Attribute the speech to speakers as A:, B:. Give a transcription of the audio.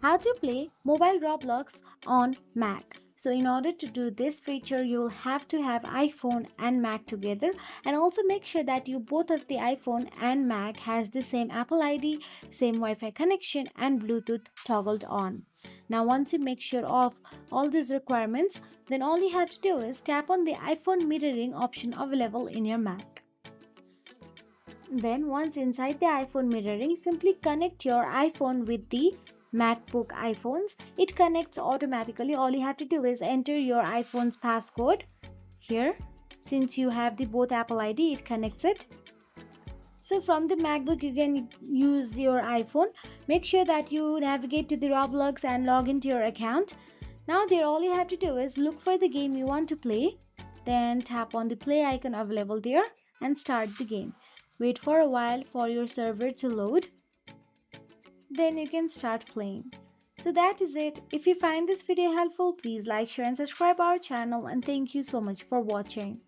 A: How to play mobile Roblox on Mac. So in order to do this feature, you'll have to have iPhone and Mac together, and also make sure that you both of the iPhone and Mac has the same Apple ID, same Wi-Fi connection and Bluetooth toggled on. Now once you make sure of all these requirements, then all you have to do is tap on the iPhone mirroring option available in your Mac. Then once inside the iPhone mirroring, simply connect your iPhone with the MacBook iPhones. It connects automatically. All you have to do is enter your iPhone's passcode here. Since you have the both Apple ID, it connects it. So from the MacBook, you can use your iPhone. Make sure that you navigate to the Roblox and log into your account. Now there, all you have to do is look for the game you want to play. Then tap on the play icon available there and start the game. Wait for a while for your server to load. Then you can start playing. So that is it. If you find this video helpful, please like, share and subscribe our channel, and thank you so much for watching.